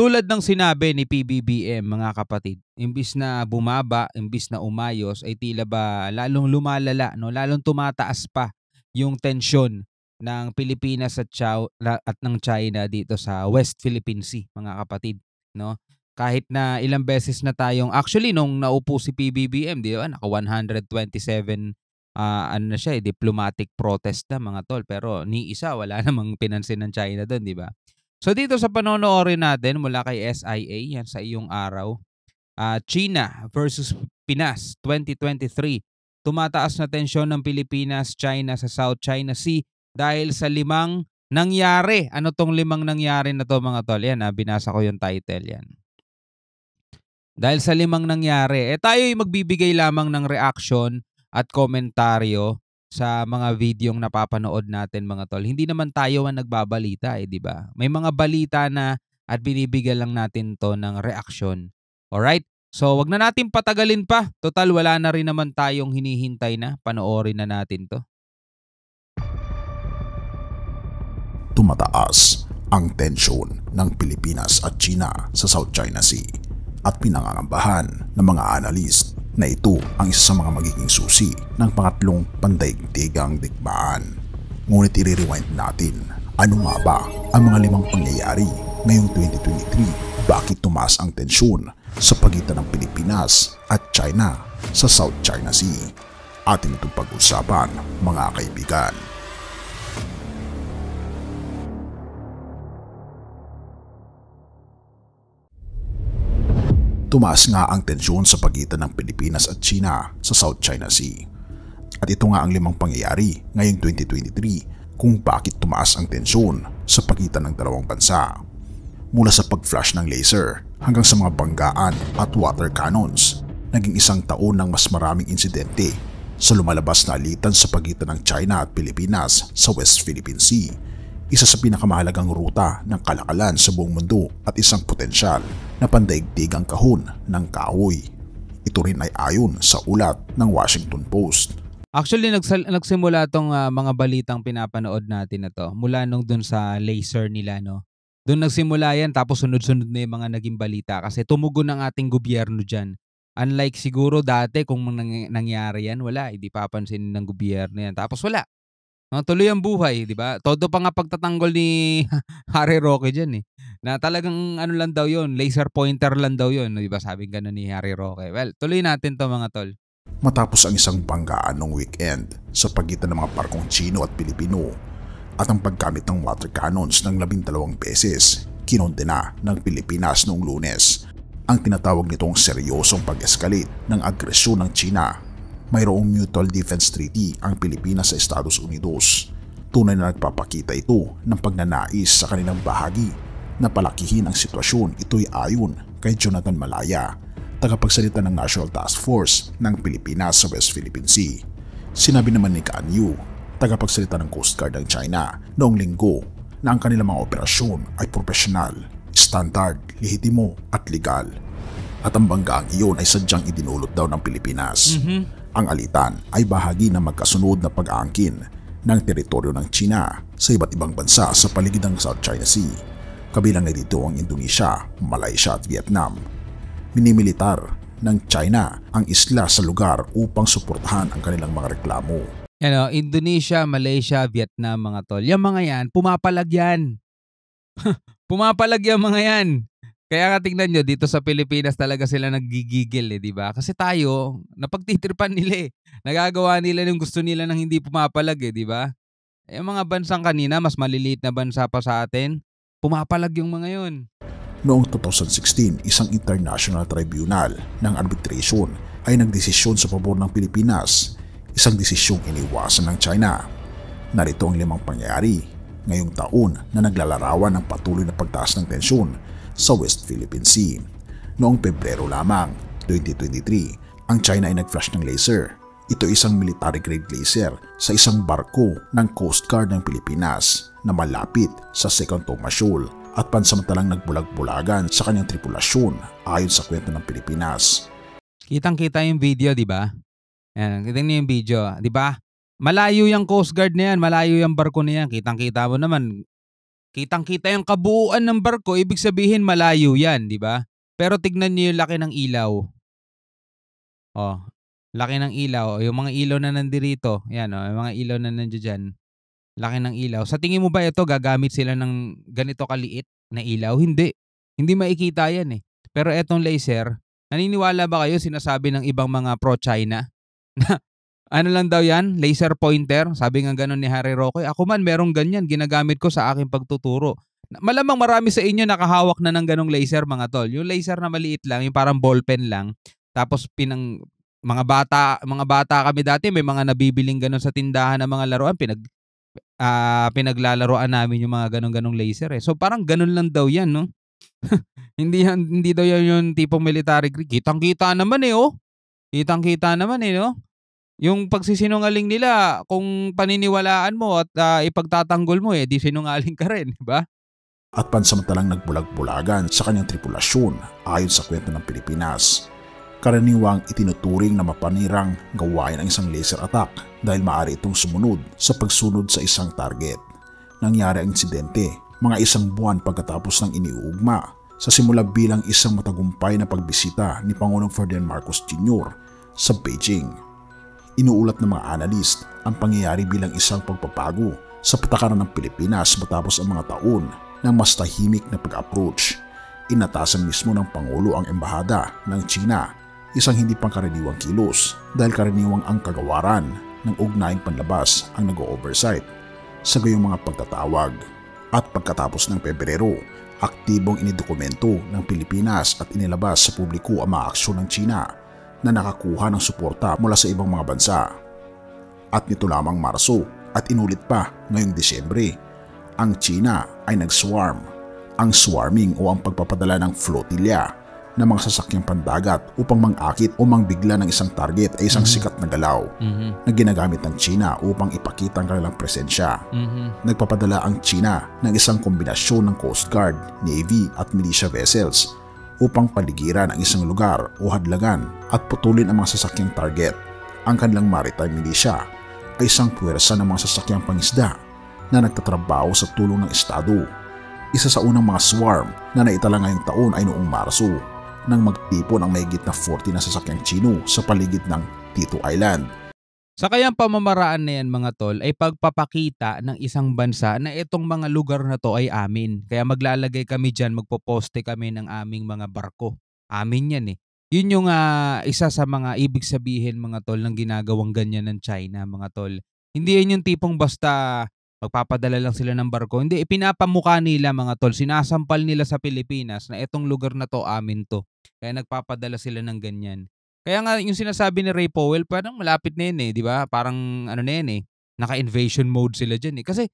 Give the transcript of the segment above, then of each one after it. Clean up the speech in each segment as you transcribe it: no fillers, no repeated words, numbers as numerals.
Tulad ng sinabi ni PBBM mga kapatid, imbis na bumaba, imbis na umayos ay tila ba lalong lumalala, no? Lalong tumataas pa yung tensyon ng Pilipinas at ng China dito sa West Philippine Sea mga kapatid, no? Kahit na ilang beses na tayong actually nung naupo si PBBM, di ba? Naka 127 ano na siya, diplomatic protest na mga tol, pero ni isa wala namang pinansin ng China doon, di ba? So dito sa panonoorin natin mula kay SIA, yan sa iyong araw, China versus Pinas 2023. Tumataas na tensyon ng Pilipinas-China sa South China Sea dahil sa 5 nangyari. Ano tong 5 nangyari na to mga tol? Yan, binasa ko yung title yan. Dahil sa 5 nangyari, tayo'y magbibigay lamang ng reaction at komentaryo sa mga videong napapanood natin mga tol. Hindi naman tayo ang nagbabalita di ba? May mga balita na at binibigyan lang natin to ng reaksyon. Alright? So wag na natin patagalin pa. Total wala na rin naman tayong hinihintay na. Panoorin na natin to. Tumataas ang tensyon ng Pilipinas at China sa South China Sea at pinangangambahan ng mga analyst na ito ang isa sa mga magiging susi ng pangatlong pandaigdigang digmaan. Ngunit i-rewind natin, ano nga ba ang mga 5 pangyayari ngayong 2023? Bakit tumaas ang tensyon sa pagitan ng Pilipinas at China sa South China Sea? Atin itong pag-usapan mga kaibigan. Tumaas nga ang tensyon sa pagitan ng Pilipinas at China sa South China Sea. At ito nga ang 5 pangyayari ngayong 2023 kung bakit tumaas ang tensyon sa pagitan ng dalawang bansa. Mula sa pag-flash ng laser hanggang sa mga banggaan at water cannons, naging 1 taon ng mas maraming insidente sa lumalabas na alitan sa pagitan ng China at Pilipinas sa West Philippine Sea. Isa sa pinakamahalagang ruta ng kalakalan sa buong mundo at isang potensyal na pandaigdigang kahon ng kahoy. Ito rin ay ayon sa ulat ng Washington Post. Actually, nagsimula tong mga balitang pinapanood natin na to mula nung dun sa laser nila, no? Doon nagsimula yan tapos sunod-sunod na yung mga naging balita kasi tumugon ang ating gobyerno dyan. Unlike siguro dati kung nangyari yan, wala, hindi papansin ng gobyerno yan. Tapos wala. Tuloy ang buhay, di ba? Todo pa nga pagtatanggol ni Harry Roque dyan na talagang ano lang daw yun, laser pointer lang daw yun, di ba? Sabing gano'n ni Harry Roque. Well, tuloy natin to mga tol. Matapos ang isang banggaan noong weekend sa pagitan ng mga barkong Chino at Pilipino at ang paggamit ng water cannons ng 12 beses, kinondena ng Pilipinas noong Lunes ang tinatawag nitong seryosong pag-escalate ng agresyon ng China. Mayroong Mutual Defense Treaty ang Pilipinas sa Estados Unidos. Tunay na nagpapakita ito ng pagnanais sa kanilang bahagi na palakihin ang sitwasyon. Ito'y ayon kay Jonathan Malaya, tagapagsalita ng National Task Force ng Pilipinas sa West Philippine Sea. Sinabi naman ni Kan Yu, tagapagsalita ng Coast Guard ng China noong Linggo na ang kanilang mga operasyon ay profesional, standard, lehitimo at legal. At ang banggaang iyon ay sadyang idinulot daw ng Pilipinas. Ang alitan ay bahagi ng magkasunod na pag-aangkin ng teritoryo ng China sa iba't ibang bansa sa paligid ng South China Sea. Kabilang na dito ang Indonesia, Malaysia at Vietnam. Minimilitar ng China ang isla sa lugar upang suportahan ang kanilang mga reklamo. Indonesia, Malaysia, Vietnam mga tol. Yung mga yan, pumapalag yan. Pumapalag yung mga yan. Kaya nga tingnan nyo, dito sa Pilipinas talaga sila naggigigil di ba? Kasi tayo, napagtitirpan nila Nagagawa nila yung gusto nila nang hindi pumapalag di ba? Yung mga bansang kanina, mas maliliit na bansa pa sa atin, pumapalag yung mga yun. Noong 2016, isang international tribunal ng arbitration ay nagdesisyon sa pabor ng Pilipinas, isang desisyong iniwasan ng China. Narito ang 5 pangyayari ngayong taon na naglalarawan ng patuloy na pagtaas ng tensyon sa West Philippine Sea. Noong Pebrero lamang, 2023, ang China ay nag-flash ng laser. Ito isang military-grade laser sa isang barko ng Coast Guard ng Pilipinas na malapit sa Second Thomas Shoal at pansamantalang nagbulag-bulagan sa kanyang tripulasyon ayon sa kwento ng Pilipinas. Kitang-kita yung video, di ba? Kitang niyo yung video, di ba? Malayo yung Coast Guard na yan, malayo yung barko na yan. Kitang-kita mo naman, Kitang-kita yung kabuuan ng barko, ibig sabihin malayo yan, di ba? Pero tignan niyo yung laki ng ilaw. Oh, laki ng ilaw. Yung mga ilaw na nandirito, yan yung mga ilaw na nandiyan dyan. Laki ng ilaw. Sa tingin mo ba ito gagamit sila ng ganito kaliit na ilaw? Hindi. Hindi makikita yan eh. Pero etong laser, naniniwala ba kayo sinasabi ng ibang mga pro-China na ano lang daw yan, laser pointer? Sabi nga ganun ni Harry Roque. Ako man, merong ganyan. Ginagamit ko sa aking pagtuturo. Malamang marami sa inyo nakahawak na ng ganong laser mga tol. Yung laser na maliit lang, yung parang ballpen lang. Tapos mga bata kami dati, may mga nabibiling ganon sa tindahan ng mga laruan. Pinaglalaroan namin yung mga ganong laser eh. So parang ganon lang daw yan, no? Hindi daw yan yung tipong military grade. Kitang-kita naman eh, oh. Kitang-kita naman eh, no? Yung pagsisinungaling nila, kung paniniwalaan mo at ipagtatanggol mo di sinungaling ka rin, di ba? At pansamantalang nagbulag-bulagan sa kanyang tripulasyon ayon sa kwento ng Pilipinas. Karaniwang itinuturing na mapanirang gawain ang isang laser attack dahil maaari itong sumunod sa pagsunod sa isang target. Nangyari ang insidente mga isang buwan pagkatapos ng iniuugma sa simula bilang isang matagumpay na pagbisita ni Pangulong Ferdinand Marcos Jr. sa Beijing. Inuulat ng mga analyst ang pangyayari bilang isang pagpapago sa patakaran ng Pilipinas matapos ang mga taon ng mas tahimik na pag-approach. Inatasan mismo ng Pangulo ang embahada ng China, isang hindi pangkaraniwang kilos dahil karaniwang ang kagawaran ng ugnayang panlabas ang nag-o-oversight sa gayong mga pagtatawag. At pagkatapos ng Pebrero, aktibong inidokumento ng Pilipinas at inilabas sa publiko ang mga aksyon ng China na nakakuha ng suporta mula sa ibang mga bansa. At nito lamang Marso at inulit pa ngayong Disyembre, ang China ay nag-swarm. Ang swarming o ang pagpapadala ng flotilla ng mga sasakyang pandagat upang mang-akit o mangbigla ng isang target ay isang sikat na galaw na ginagamit ng China upang ipakita ang kanilang presensya. Nagpapadala ang China ng isang kombinasyon ng Coast Guard, Navy at militia vessels upang paligiran ang isang lugar o hadlagan at putulin ang mga sasakyang target. Ang kanilang maritime militia ay isang puwersa ng mga sasakyang pangisda na nagtatrabaho sa tulong ng Estado. Isa sa unang mga swarm na naitala ngayong taon ay noong Marso nang magtipon ang mahigit na 40 na sasakyang Chino sa paligid ng Tito Island. Sa kayang pamamaraan na yan mga tol ay pagpapakita ng isang bansa na itong mga lugar na to ay amin. Kaya maglalagay kami dyan, magpoposte kami ng aming mga barko. Amin yan eh. Yun yung isa sa mga ibig sabihin mga tol ng ginagawang ganyan ng China mga tol. Hindi yan yung tipong basta magpapadala lang sila ng barko. Hindi, ipinapamukha nila mga tol. Sinasampal nila sa Pilipinas na itong lugar na to amin to. Kaya nagpapadala sila ng ganyan. Kaya nga yung sinasabi ni Ray Powell, parang malapit na yun eh, di ba? Parang ano na yun eh, naka-invasion mode sila dyan eh. Kasi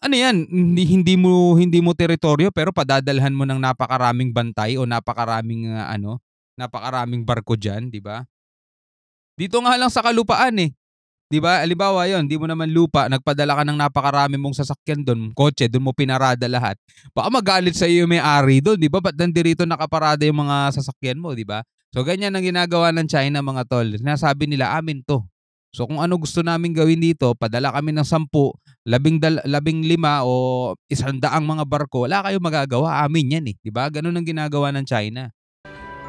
ano yan, hindi mo teritoryo pero padadalhan mo ng napakaraming bantay o napakaraming barko dyan, di ba? Dito nga lang sa kalupaan eh. Di ba? Halimbawa yun, di mo naman lupa, nagpadala ka ng napakarami mong sasakyan doon, kotse, doon mo pinarada lahat. Baka magalit sa iyo yung may-ari doon, di ba? Ba't nandito nakaparada yung mga sasakyan mo, di ba? So ganyan ang ginagawa ng China mga tol. Sinasabi nila, amin to. So kung ano gusto namin gawin dito, padala kami ng 10, 15 o 100 mga barko, wala kayong magagawa, amin yan eh. Di ba? Ganun ang ginagawa ng China.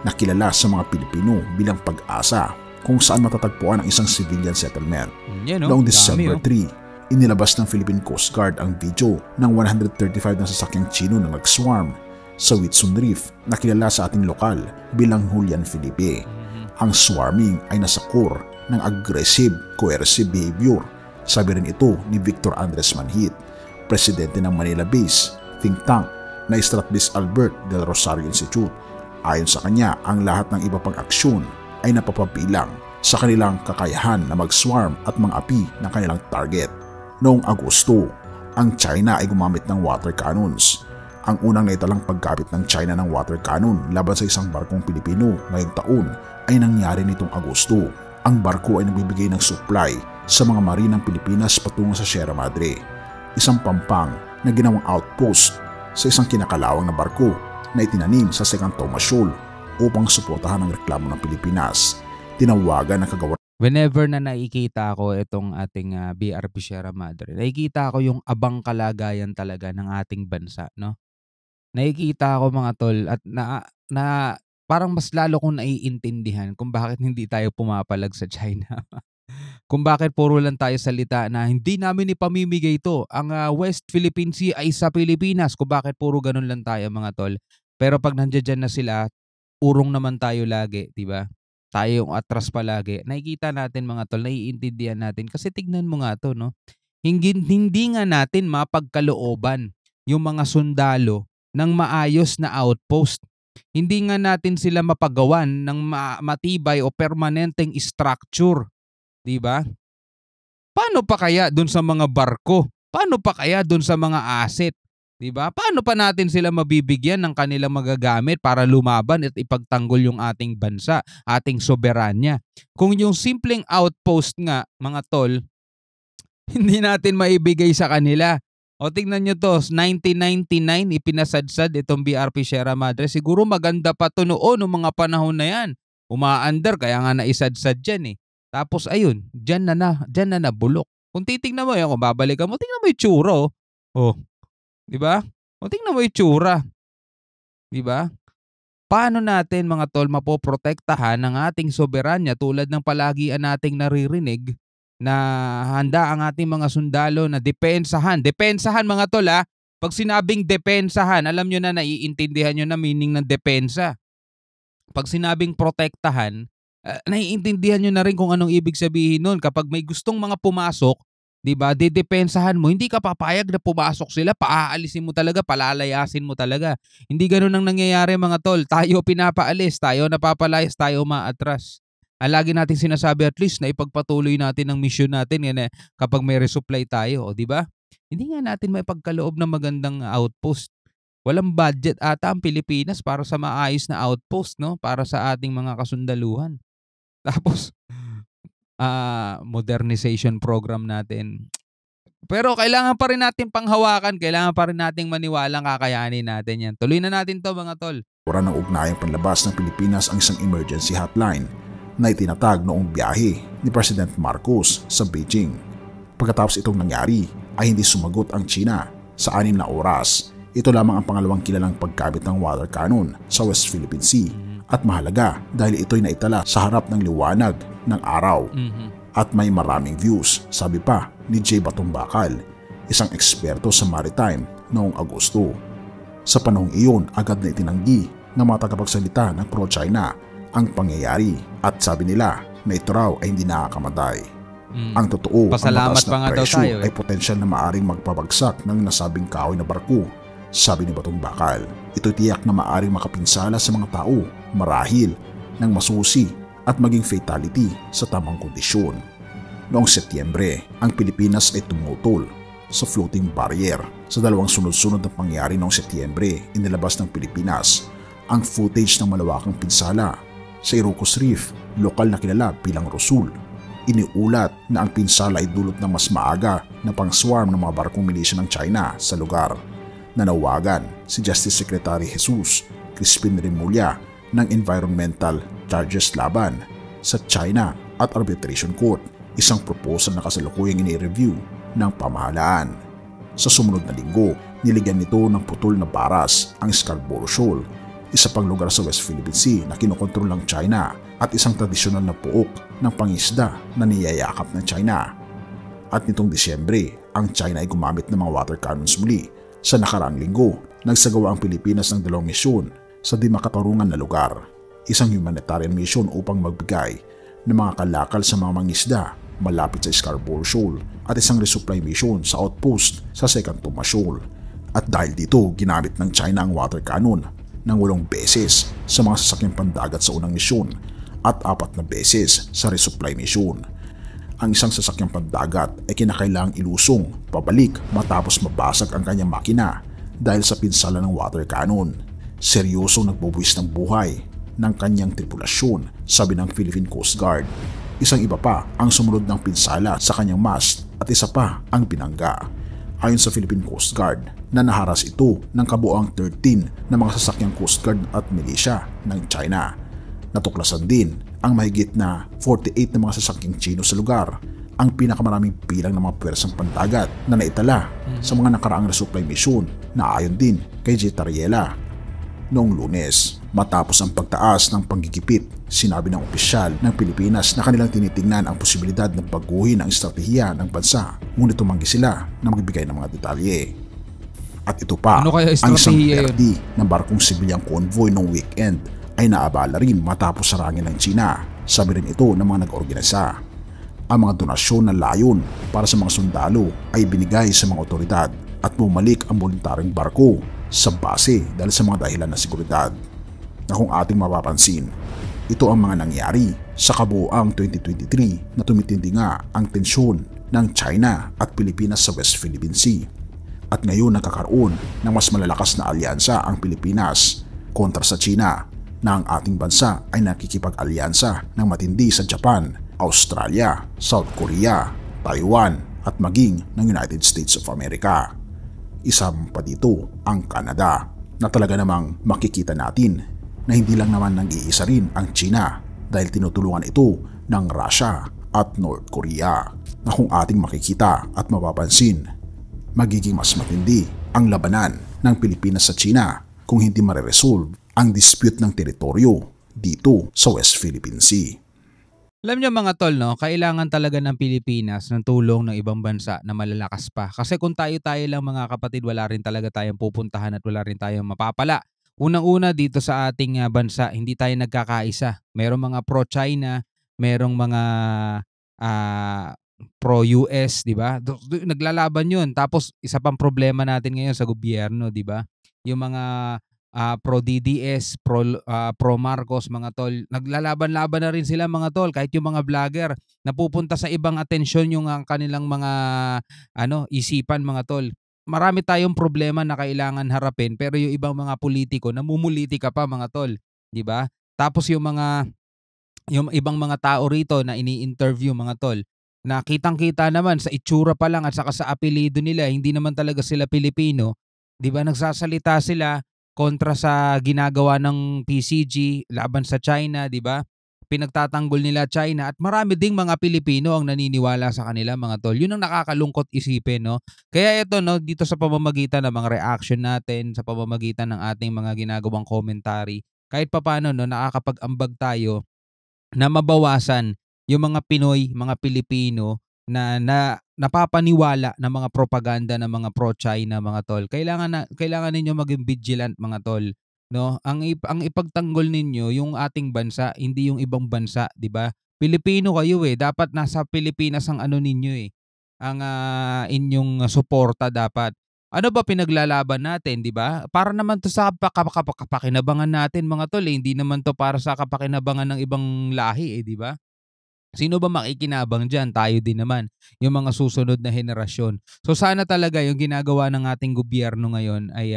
Nakilala sa mga Pilipino bilang Pag-asa kung saan matatagpuan ang isang civilian settlement. Noong December 3, inilabas ng Philippine Coast Guard ang video ng 135 na sasakyang Chino na nag-swarm sa Whitsun Reef na kilala sa ating lokal bilang Julian Felipe. Ang swarming ay nasa core ng aggressive, coercive behavior. Sabi rin ito ni Victor Andres Manhit, presidente ng Manila-based think tank na Stratbis Albert del Rosario Institute. Ayon sa kanya, ang lahat ng iba pang aksyon ay napapabilang sa kanilang kakayahan na mag-swarm at mang-api ng kanilang target. Noong Agosto, ang China ay gumamit ng water cannons. Ang unang naitalang paggamit ng China ng water cannon laban sa isang barkong Pilipino ngayong taon ay nangyari nitong Agosto. Ang barko ay nagbibigay ng supply sa mga marinang Pilipinas patungo sa Sierra Madre, isang pampang na ginawang outpost sa isang kinakalawang na barko na itinanim sa Second Thomas Shoal upang suportahan ang reklamo ng Pilipinas. Tinawagan ng kagawaran whenever na nakikita ko itong ating, BRP Sierra Madre, nakikita ko yung abang kalagayan talaga ng ating bansa 'no. Nakikita ko mga tol at na parang mas lalo kong naiintindihan kung bakit hindi tayo pumapalag sa China. Kung bakit puro lang tayo salita na hindi namin ipamimigay 'to, ang, West Philippine Sea ay sa Pilipinas, kung bakit puro gano'n lang tayo mga tol. Pero 'pag nandiya-diyan na sila, urong naman tayo lagi, 'di ba? Tayo yung atras palagi. Nakikita natin mga tol, naiintindihan natin kasi tignan mo nga 'to 'no, hindi nga natin mapagkalooban yung mga sundalo ng maayos na outpost. Hindi nga natin sila mapagawan ng matibay o permanenteng structure, 'di ba? Paano pa kaya dun sa mga barko? Paano pa kaya dun sa mga asset? 'Di ba? Paano pa natin sila mabibigyan ng kanilang magagamit para lumaban at ipagtanggol yung ating bansa, ating soberanya? Kung yung simpleng outpost nga, mga tol, hindi natin maibigay sa kanila. O tingnan nyo to, 1999 ipinasadsad itong BRP Sierra Madre. Siguro maganda pa to noon noong mga panahon na yan. Umaandar kaya nga naisadsad dyan eh. Tapos ayun, dyan na nabulok. Kung titingnan mo yan, kung babalikan mo, tingnan mo yung tsura oh. Oh, di ba? O tingnan mo yung tsura. Di ba? Paano natin mga tol mapoprotektahan ng ating soberanya tulad ng palagian nating naririnig na handa ang ating mga sundalo na depensahan. Depensahan mga tol ha. Pag sinabing depensahan, alam nyo na naiintindihan nyo na meaning ng depensa. Pag sinabing protektahan, naiintindihan nyo na rin kung anong ibig sabihin nun. Kapag may gustong mga pumasok, di ba, dedepensahan mo, hindi ka papayag na pumasok sila, paaalisin mo talaga, palalayasin mo talaga. Hindi ganun ang nangyayari mga tol. Tayo pinapaalis, tayo napapalayas, tayo umaatras. Lagi natin sinasabi at least na ipagpatuloy natin ang mission natin yan kapag may resupply tayo, o di ba? Hindi nga natin maipagkaloob ng magandang outpost. Walang budget ata ang Pilipinas para sa maayos na outpost, no? Para sa ating mga kasundaluhan. Tapos modernization program natin. Pero kailangan pa rin natin panghawakan, kailangan pa rin nating maniwalang kakayanin natin yan. Tuloy na natin to mga tol. Wala ng ugnayang panlabas ng Pilipinas ang isang emergency hotline na itinatag noong biyahe ni President Marcos sa Beijing. Pagkatapos itong nangyari ay hindi sumagot ang China sa 6 na oras. Ito lamang ang pangalawang kilalang pagkabit ng water cannon sa West Philippine Sea at mahalaga dahil ito'y naitala sa harap ng liwanag ng araw at may maraming views, sabi pa ni J. Batumbakal, isang eksperto sa maritime noong Agosto. Sa panahong iyon, agad na itinanggi ng mga tagapagsalita ng pro-China ang pangyayari at sabi nila na ito raw ay hindi nakakamatay. Ang totoo, ang mataas na presyo ay potensyal na maaring magpabagsak ng nasabing kahoy na barko, sabi ni Batumbakal. Ito tiyak na maaring makapinsala sa mga tao marahil ng masusi at maging fatality sa tamang kondisyon. Noong Setyembre, ang Pilipinas ay tumutol sa floating barrier. Sa dalawang sunod-sunod na pangyari noong Setyembre, inilabas ng Pilipinas ang footage ng malawakang pinsala sa Ilocos Reef, lokal na kilala bilang Rosul. Iniulat na ang pinsala ay dulot ng mas maaga na pang-swarm ng mga barkong milisya ng China sa lugar. Nanawagan si Justice Secretary Jesus Crispin Remulla ng environmental charges laban sa China at Arbitration Court, isang proposal na kasalukuyang ini-review ng pamahalaan. Sa sumunod na linggo, niligyan nito ng putol na baras ang Scarborough Shoal, isa pang lugar sa West Philippine Sea na kinokontrol ng China at isang tradisyonal na puok ng pangisda na niyayakap ng China. At nitong Disyembre, ang China ay gumamit ng mga water cannons muli. Sa nakaraang linggo, nagsagawa ang Pilipinas ng 2 misyon sa di makatarungan na lugar. Isang humanitarian mission upang magbigay ng mga kalakal sa mga mangisda malapit sa Scarborough Shoal at isang resupply mission sa outpost sa Second Tomas Shoal. At dahil dito, ginamit ng China ang water cannon ng 8 beses sa mga sasakyang pandagat sa unang misyon at 4 na beses sa resupply mission. Ang isang sasakyang pandagat ay kinakailangang ilusong pabalik matapos mabasag ang kanyang makina dahil sa pinsala ng water cannon. Seryosong nagbubuwis ng buhay ng kanyang tripulasyon, sabi ng Philippine Coast Guard. Isang iba pa ang sumunod ng pinsala sa kanyang mast at isa pa ang binangga. Ayon sa Philippine Coast Guard, na naharas ito ng kabuoang 13 na mga sasakyang Coast Guard at milisya ng China. Natuklasan din ang mahigit na 48 na mga sasakyang Tsino sa lugar, ang pinakamaraming bilang ng mga pwersang pandagat na naitala sa mga nakaraang resupply mission na ayon din kay J. Tariela. Noong Lunes, matapos ang pagtaas ng panggigipit, sinabi ng opisyal ng Pilipinas na kanilang tinitingnan ang posibilidad ng baguhin ang estratehiya ng bansa, ngunit tumanggi sila na magbigay ng mga detalye. At ito pa, Ano kaya ang isang estratehiya yun? perdi ng barkong sibilyang convoy noong weekend ay naabala rin matapos sarangin ng China, sabi rin ito ng mga nag-organisa. Ang mga donasyon na layon para sa mga sundalo ay binigay sa mga otoridad at bumalik ang voluntaryong barko sa base dahil sa mga dahilan ng seguridad. Na kung ating mapapansin, ito ang mga nangyari sa kabuoang 2023 na tumitindi nga ang tensyon ng China at Pilipinas sa West Philippine Sea. At ngayon nagkakaroon ng mas malalakas na alyansa ang Pilipinas kontra sa China, na ang ating bansa ay nakikipag-alyansa ng matindi sa Japan, Australia, South Korea, Taiwan at maging ng United States of America. Isa pa dito ang Canada, na talaga namang makikita natin na hindi lang naman nag-iisa rin ang China dahil tinutulungan ito ng Russia at North Korea, na kung ating makikita at mapapansin, magiging mas matindi ang labanan ng Pilipinas sa China kung hindi mareresolve ang dispute ng teritoryo dito sa West Philippine Sea. Alam niyo mga tol, no, kailangan talaga ng Pilipinas ng tulong ng ibang bansa na malalakas pa. Kasi kung tayo-tayo lang mga kapatid, wala rin talaga tayong pupuntahan at wala rin tayong mapapala. Unang-una dito sa ating bansa, hindi tayo nagkakaisa. Merong mga pro-China, merong mga pro-US, di ba? Naglalaban yun. Tapos isa pang problema natin ngayon sa gobyerno, di ba? Yung mga pro-DDS, pro Marcos, mga tol. Naglalaban-laban na rin sila mga tol, kahit yung mga vlogger napupunta sa ibang atensyon yung kanilang mga isipan mga tol. Marami tayong problema na kailangan harapin, pero yung ibang mga politiko namumulitika pa mga tol, 'di ba? Tapos yung ibang mga tao rito na ini-interview mga tol, na kitang-kita naman sa itsura pa lang at saka sa apelyido nila, hindi naman talaga sila Pilipino, 'di ba? Nagsasalita sila kontra sa ginagawa ng PCG laban sa China, 'di ba? Pinagtatanggol nila China at marami ding mga Pilipino ang naniniwala sa kanila mga tol. 'Yun ang nakakalungkot isipin, no. Kaya ito, no, dito sa pamamagitan ng mga reaction natin, sa pamamagitan ng ating mga ginagawang commentary, kahit papaano, no, nakakapag-ambag tayo na mabawasan yung mga Pinoy, mga Pilipino na napapaniwala ng mga propaganda ng mga pro-China mga tol. Kailangan ninyo maging vigilant mga tol, no? Ang ipagtanggol ninyo yung ating bansa, hindi yung ibang bansa, 'di ba? Pilipino kayo eh, dapat nasa Pilipinas ang ano ninyo eh. Ang inyong suporta dapat. Ano ba pinaglalaban natin, 'di ba? Para naman 'to sa kapakinabangan natin mga tol, eh. Hindi naman 'to para sa kapakinabangan ng ibang lahi eh, 'di ba? Sino ba makikinabang diyan? Tayo din naman, yung mga susunod na henerasyon. So sana talaga yung ginagawa ng ating gobyerno ngayon ay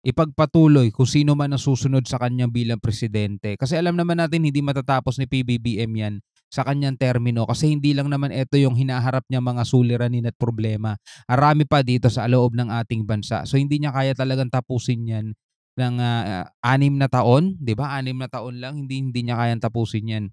ipagpatuloy kung sino man ang susunod sa kanya bilang presidente. Kasi alam naman natin hindi matatapos ni PBBM yan sa kanyang termino, kasi hindi lang naman ito yung hinaharap niya mga suliranin at problema. Arami pa dito sa loob ng ating bansa. So hindi niya kaya talagang tapusin yan ng 6 na taon, 'di ba? 6 na taon lang, hindi niya kayang tapusin yan.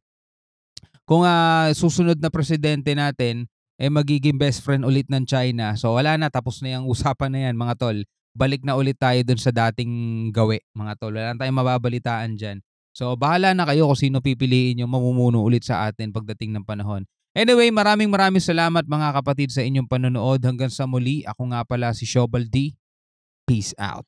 Kung susunod na presidente natin magiging best friend ulit ng China, so wala na, tapos na 'yang usapan na 'yan mga tol. Balik na ulit tayo dun sa dating gawi mga tol. Wala na tayong mababalitaan diyan. So bahala na kayo kung sino pipiliin yung mamumuno ulit sa atin pagdating ng panahon. Anyway, maraming salamat mga kapatid sa inyong panonood. Hanggang sa muli, ako nga pala si Shobal D. Peace out.